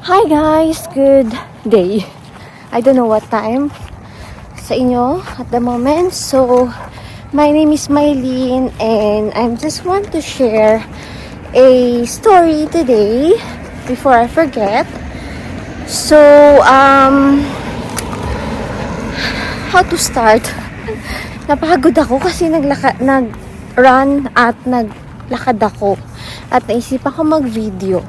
Hi guys, good day. I don't know what time sa inyo at the moment. So, my name is Mylene and I just want to share a story today before I forget. So, how to start? Napagod ako kasi nag-run at naglakad ako at naisip ako mag-video.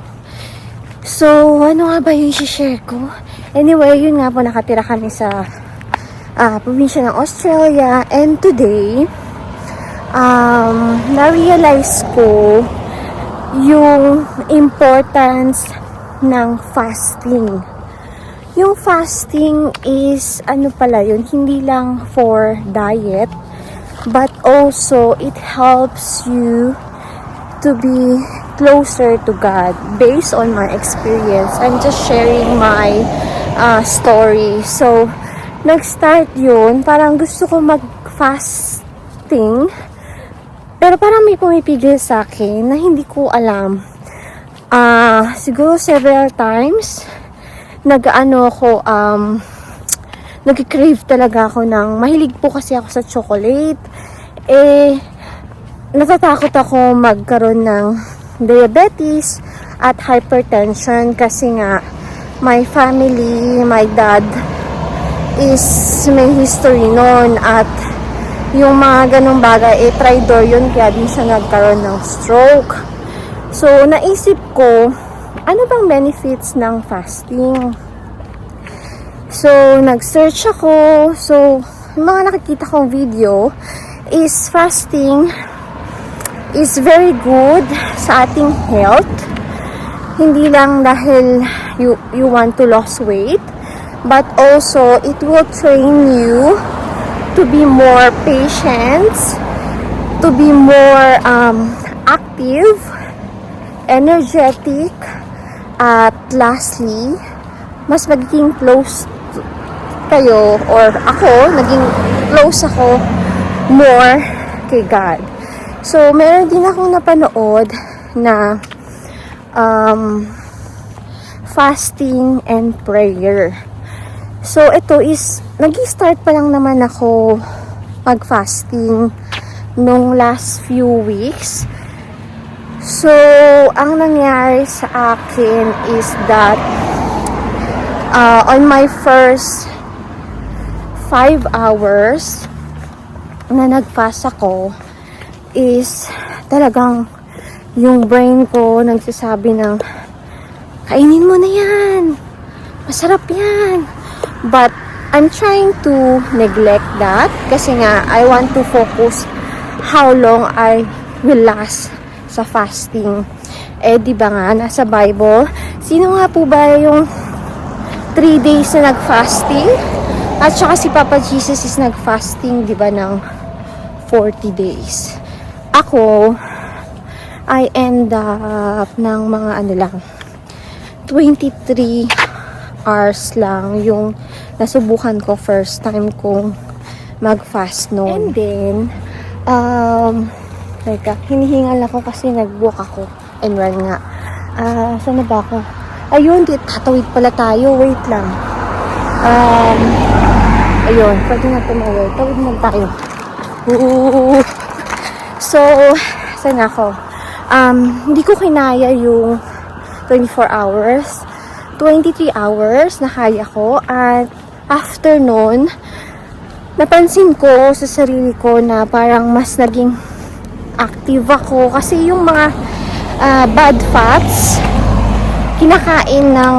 So, ano nga ba yung i-share ko? Anyway, yun nga po, nakatira kami sa probinsya ng Australia. And today, na-realize ko yung importance ng fasting. Yung fasting is, ano pala yun, hindi lang for diet, but also it helps you to be closer to God based on my experience. I'm just sharing my story. So, nag-start yun. Parang gusto ko mag-fasting. Pero parang may pumipigil sa akin na hindi ko alam. Siguro several times, nag-crave talaga ako ng, mahilig po kasi ako sa chocolate. Natatakot ako magkaroon ng diabetes at hypertension kasi nga my family, my dad is may history noon at yung mga ganong bagay tridor yun kaya din siya nagkaroon ng stroke. So naisip ko, ano bang benefits ng fasting? So nag-search ako. So yung mga nakikita kong video is fasting is very good sa ating health. Hindi lang dahil you want to lose weight, but also it will train you to be more patient, to be more active, energetic, at lastly, mas magiging close kayo, or ako, naging close ako more kay God. So, meron din akong napanood na fasting and prayer. So, ito is, nag-start pa lang naman ako mag-fasting nung last few weeks. So, ang nangyari sa akin is that on my first 5 hours na nag-fast ako, is talagang yung brain ko nagsasabi ng kainin mo na yan, masarap yan, but I'm trying to neglect that kasi nga I want to focus how long I will last sa fasting. Diba nga nasa Bible, sino nga po ba yung 3 days na nag-fasting at saka si Papa Jesus is nag-fasting, diba, ng 40 days. Ako, I end up ng mga 23 hours lang yung nasubukan ko first time kong mag-fast noon. And then, hinihingal ako kasi nag-walk ako and run nga. Saan na ba ako? Ayun, tatawid pala tayo. Wait lang. Ayun, pwede na tumawid. Tawid na tayo. So, saan ako? Hindi ko kinaya yung 24 hours. 23 hours na kaya ko. At after nun, napansin ko sa sarili ko na parang mas naging active ako. Kasi yung mga bad fats, kinakain ng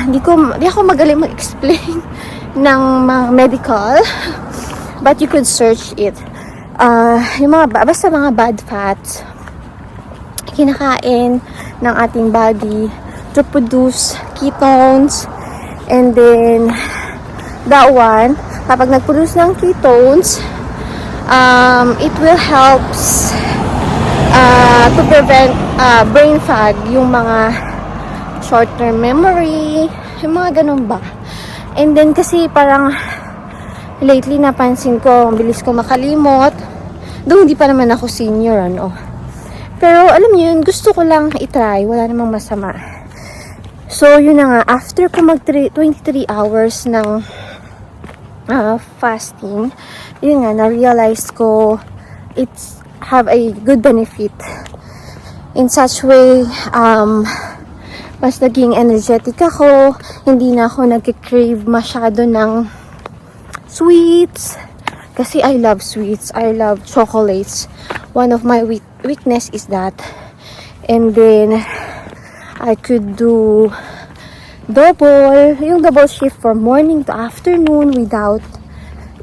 di ako magaling mag-explain ng mga medical. But you could search it. Yung basta mga bad fats kinakain ng ating body to produce ketones, and then that one, kapag nag-produce ng ketones, it will helps to prevent brain fog, yung mga short-term memory, yung mga ganun ba. And then kasi parang lately napansin ko, ang bilis ko makalimot. Doon hindi pa naman ako senior, Pero alam niyo yun, gusto ko lang i-try. Wala namang masama. So, yun na nga, after ko mag 23 hours ng fasting, yun nga, na-realize ko it's have a good benefit. In such way, mas naging energetic ako, hindi na ako nag-crave masyado ng sweets, kasi I love sweets, I love chocolates. One of my weakness is that. And then, I could do yung double shift from morning to afternoon without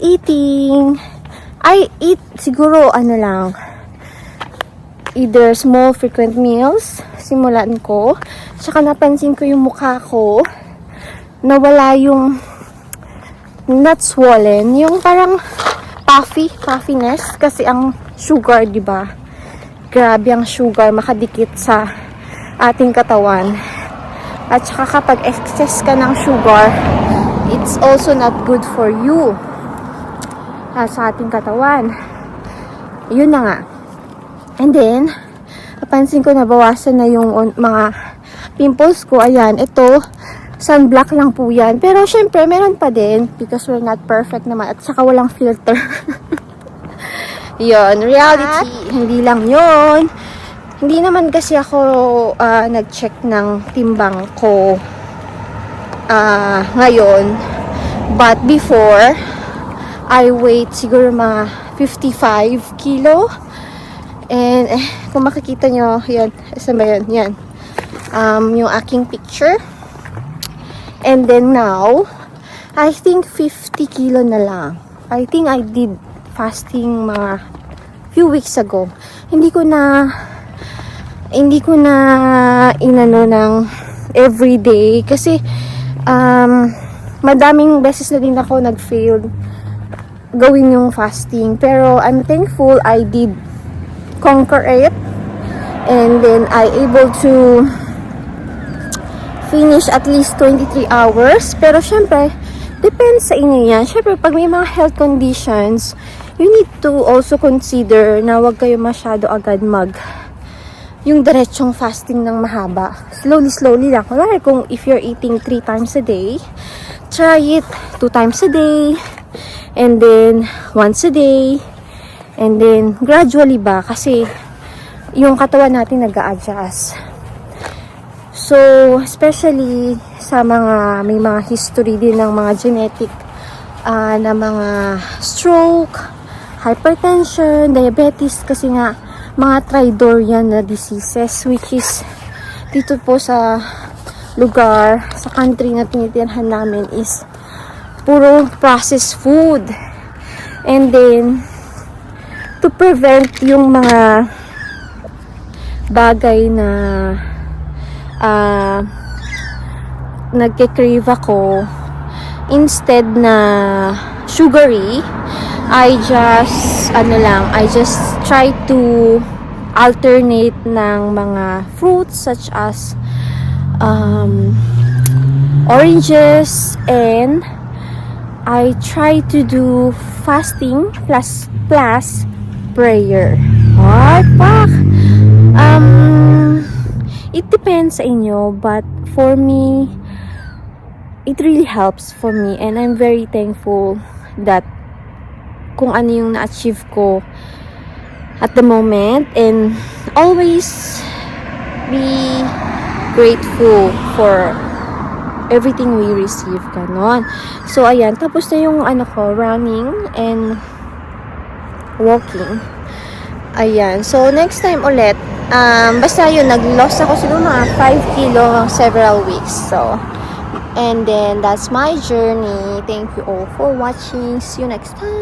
eating. I eat siguro either small frequent meals, simulan ko. Tsaka napansin ko yung mukha ko, nawala yung not swollen, yung parang puffiness, kasi ang sugar, di ba? Grabe ang sugar, makadikit sa ating katawan. At saka kapag excess ka ng sugar, it's also not good for you sa ating katawan. Yun na nga. And then, napansin ko nabawasan na yung mga pimples ko. Ayan, ito, sunblock lang po yan. Pero syempre, meron pa din because we're not perfect naman. At saka walang filter. Yun, reality. Hindi lang yun. Hindi naman kasi ako nag-check ng timbang ko ngayon. But before, I weighed siguro mga 55 kilo. And kung makikita nyo, yan, saan ba yun? Yan. Yung aking picture. And then now, I think 50 kilo na lang. I think I did fasting mga few weeks ago. Hindi ko na inano ng everyday kasi madaming beses na din ako nag-fail gawin yung fasting. Pero I'm thankful I did conquer it, and then I able to finish at least 23 hours. Pero syempre, depends sa inyo yan. Syempre, pag may mga health conditions, you need to also consider na wag kayo masyado agad yung diretsong fasting ng mahaba. Slowly lang. Kunwari, kung if you're eating 3 times a day, try it 2 times a day, and then once a day, and then gradually ba, kasi yung katawan natin nag-a-adjust. So, especially sa may mga history din ng mga genetic na mga stroke, hypertension, diabetes, kasi nga mga tridorian na diseases, which is dito po sa lugar, sa country na tinitirhan namin is puro processed food. And then, to prevent yung mga bagay na nagke-crave ako, instead na sugary, I just try to alternate ng mga fruits such as oranges, and I try to do fasting plus prayer. It depends sa inyo, but for me, it really helps for me, and I'm very thankful that kung ano yung na-achieve ko at the moment, and always be grateful for everything we receive, ganon. So, ayan, tapos na yung running and walking. Ayan, so next time ulit, basta yun, nag-loss ako siguro mga 5 kilo several weeks. So, and then that's my journey. Thank you all for watching. See you next time.